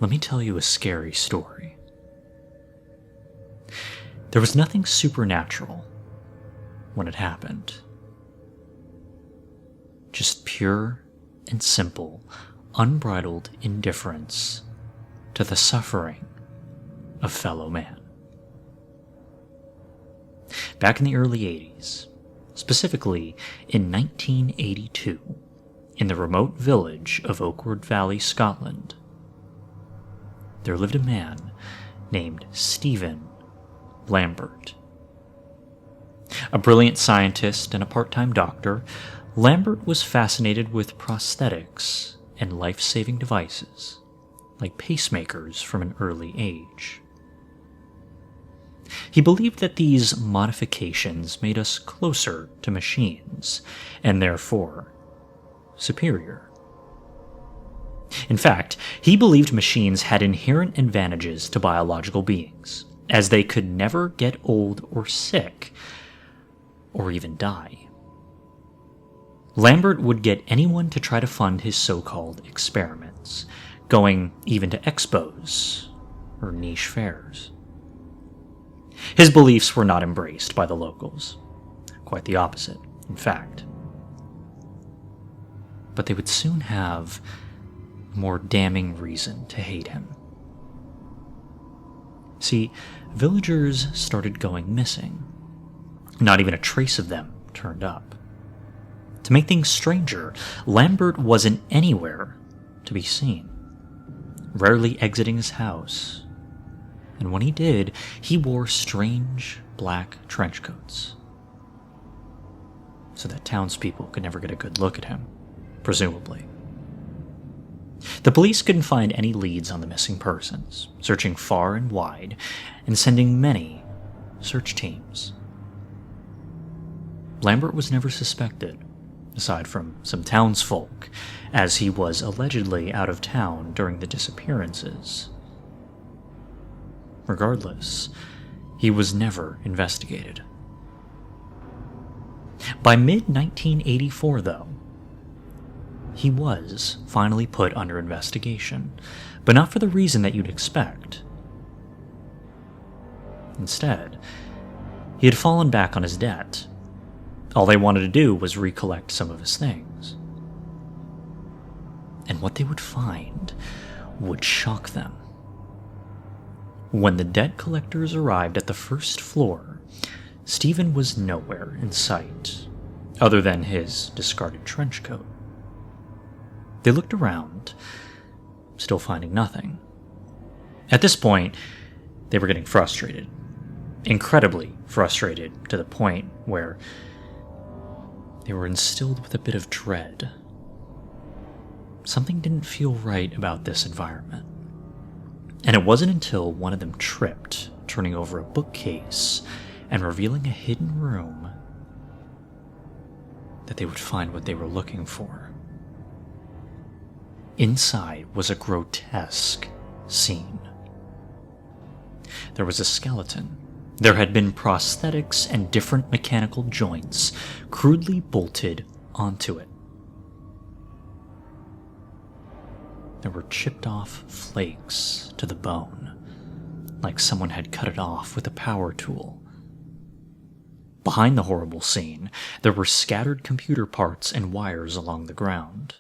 let me tell you a scary story. There was nothing supernatural when it happened. Just pure and simple, unbridled indifference to the suffering of fellow man. Back in the early 80s, specifically in 1982, in the remote village of Oakwood Valley, Scotland, there lived a man named Stephen Lambert. A brilliant scientist and a part-time doctor, Lambert was fascinated with prosthetics and life-saving devices, like pacemakers from an early age. He believed that these modifications made us closer to machines, and therefore superior. In fact, he believed machines had inherent advantages to biological beings, as they could never get old or sick, or even die. Lambert would get anyone to try to fund his so-called experiments, going even to expos or niche fairs. His beliefs were not embraced by the locals. Quite the opposite, in fact. But they would soon have a more damning reason to hate him. See, villagers started going missing. Not even a trace of them turned up. To make things stranger, Lambert wasn't anywhere to be seen, rarely exiting his house. And when he did, he wore strange black trench coats, so that townspeople could never get a good look at him, presumably. The police couldn't find any leads on the missing persons, searching far and wide, and sending many search teams. Lambert was never suspected, aside from some townsfolk, as he was allegedly out of town during the disappearances. Regardless, he was never investigated. By mid-1984, though, he was finally put under investigation, but not for the reason that you'd expect. Instead, he had fallen back on his debt. All they wanted to do was recollect some of his things. And what they would find would shock them. When the debt collectors arrived at the first floor, Stephen was nowhere in sight, other than his discarded trench coat. They looked around, still finding nothing. At this point, they were getting frustrated. Incredibly frustrated, to the point where they were instilled with a bit of dread. Something didn't feel right about this environment. And it wasn't until one of them tripped, turning over a bookcase and revealing a hidden room, that they would find what they were looking for. Inside was a grotesque scene. There was a skeleton. There had been prosthetics and different mechanical joints crudely bolted onto it. There were chipped off flakes to the bone, like someone had cut it off with a power tool. Behind the horrible scene, there were scattered computer parts and wires along the ground,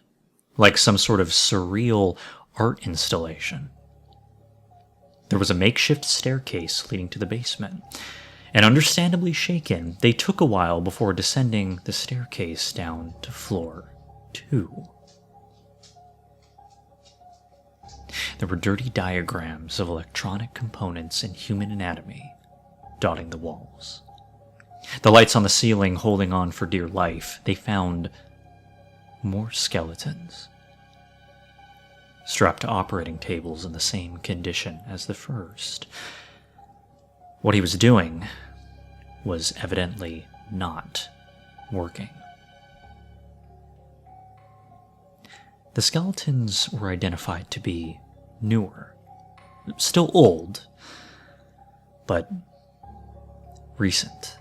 like some sort of surreal art installation. There was a makeshift staircase leading to the basement, and understandably shaken, they took a while before descending the staircase down to floor 2. There were dirty diagrams of electronic components and human anatomy dotting the walls. The lights on the ceiling holding on for dear life, they found more skeletons, strapped to operating tables in the same condition as the first. What he was doing was evidently not working. The skeletons were identified to be newer, still old, but recent.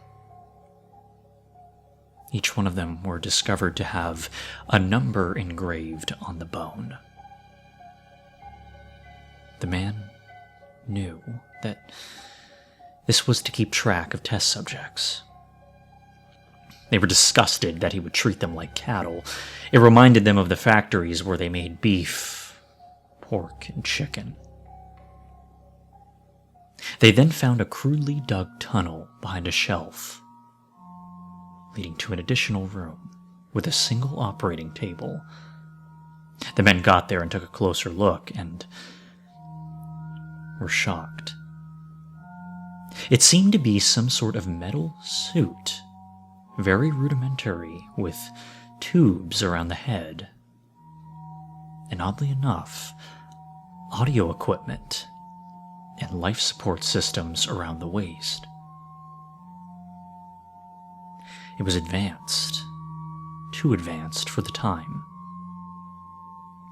Each one of them were discovered to have a number engraved on the bone. The man knew that this was to keep track of test subjects. They were disgusted that he would treat them like cattle. It reminded them of the factories where they made beef, pork, and chicken. They then found a crudely dug tunnel behind a shelf, leading to an additional room with a single operating table. The men got there and took a closer look and were shocked. It seemed to be some sort of metal suit, very rudimentary, with tubes around the head, and oddly enough, audio equipment and life support systems around the waist. It was advanced, too advanced for the time.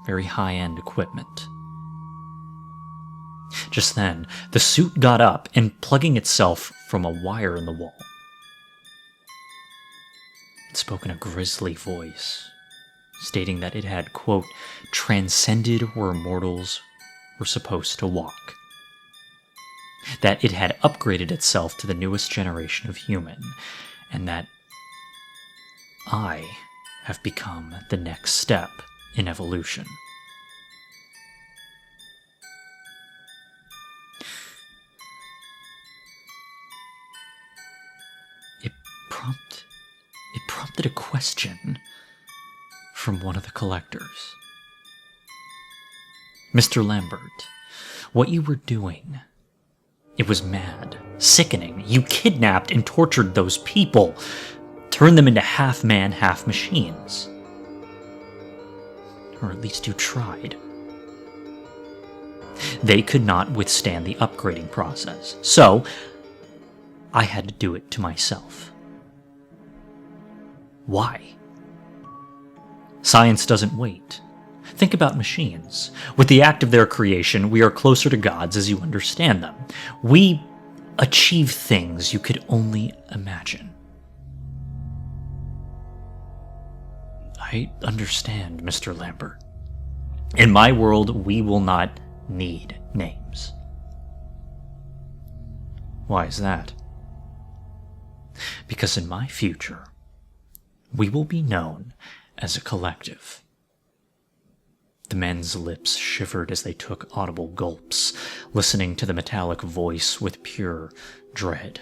Very high-end equipment. Just then, the suit got up and plugging itself from a wire in the wall. It spoke in a grisly voice, stating that it had, quote, transcended where mortals were supposed to walk. That it had upgraded itself to the newest generation of human, and that I have become the next step in evolution. It prompted a question from one of the collectors. Mr. Lambert, what you were doing, it was mad, sickening. You kidnapped and tortured those people, turned them into half-man, half-machines. Or at least you tried. They could not withstand the upgrading process, so I had to do it to myself. Why? Science doesn't wait. Think about machines. With the act of their creation, we are closer to gods as you understand them. We achieve things you could only imagine. I understand, Mr. Lambert. In my world, we will not need names. Why is that? Because in my future, we will be known as a collective. The men's lips shivered as they took audible gulps, listening to the metallic voice with pure dread.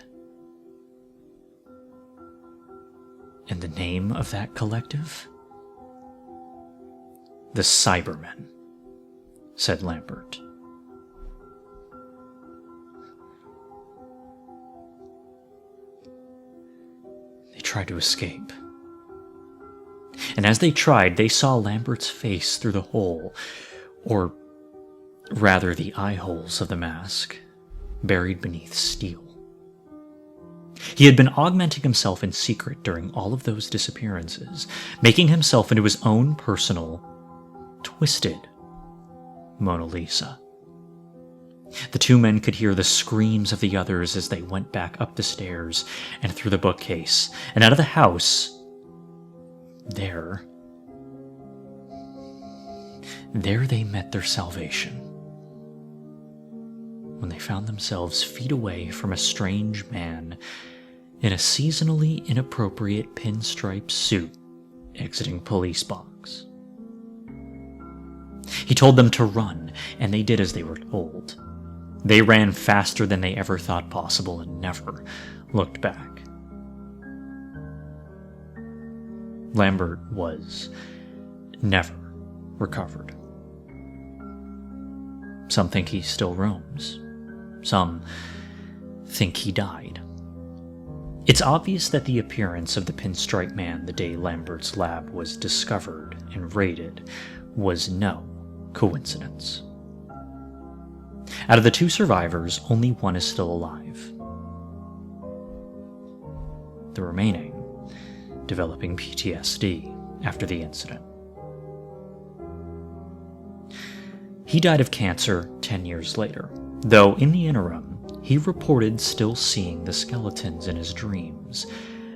And the name of that collective? The Cybermen, said Lambert. They tried to escape. And as they tried, they saw Lambert's face through the hole, or rather the eye holes of the mask, buried beneath steel. He had been augmenting himself in secret during all of those disappearances, making himself into his own personal, twisted Mona Lisa. The two men could hear the screams of the others as they went back up the stairs and through the bookcase, and out of the house. There they met their salvation, when they found themselves feet away from a strange man in a seasonally inappropriate pinstripe suit exiting police box. He told them to run, and they did as they were told. They ran faster than they ever thought possible and never looked back. Lambert was never recovered. Some think he still roams. Some think he died. It's obvious that the appearance of the pinstripe man the day Lambert's lab was discovered and raided was no coincidence. Out of the two survivors, only one is still alive. The remaining developing PTSD after the incident. He died of cancer 10 years later, though in the interim, he reported still seeing the skeletons in his dreams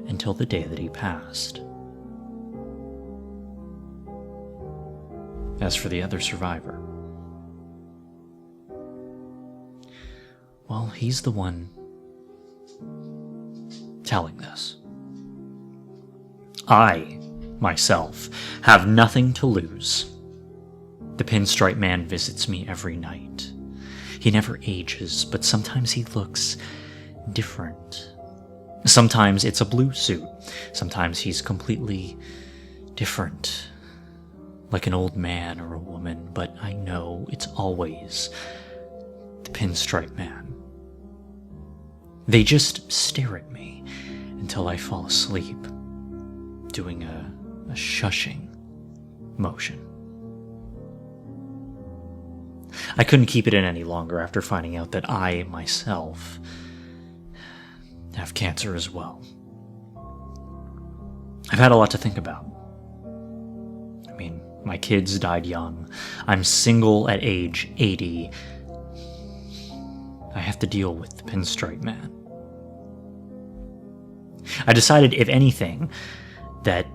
until the day that he passed. As for the other survivor, well, he's the one telling this. I, myself, have nothing to lose. The Pinstripe Man visits me every night. He never ages, but sometimes he looks different. Sometimes it's a blue suit. Sometimes he's completely different, like an old man or a woman, but I know it's always the Pinstripe Man. They just stare at me until I fall asleep, doing a shushing motion. I couldn't keep it in any longer after finding out that I, myself, have cancer as well. I've had a lot to think about. I mean, my kids died young. I'm single at age 80. I have to deal with the Pinstripe Man. I decided, if anything, that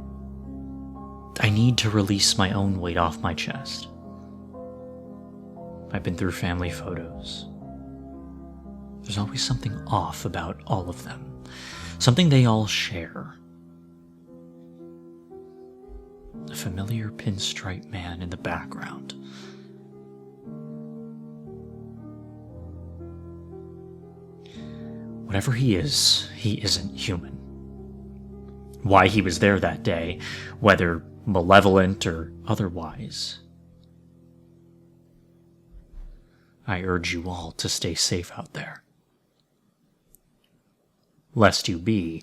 I need to release my own weight off my chest. I've been through family photos. There's always something off about all of them. Something they all share. A familiar Pinstripe Man in the background. Whatever he isn't human. Why he was there that day, whether malevolent or otherwise. I urge you all to stay safe out there, lest you be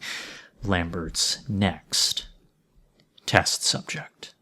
Lambert's next test subject.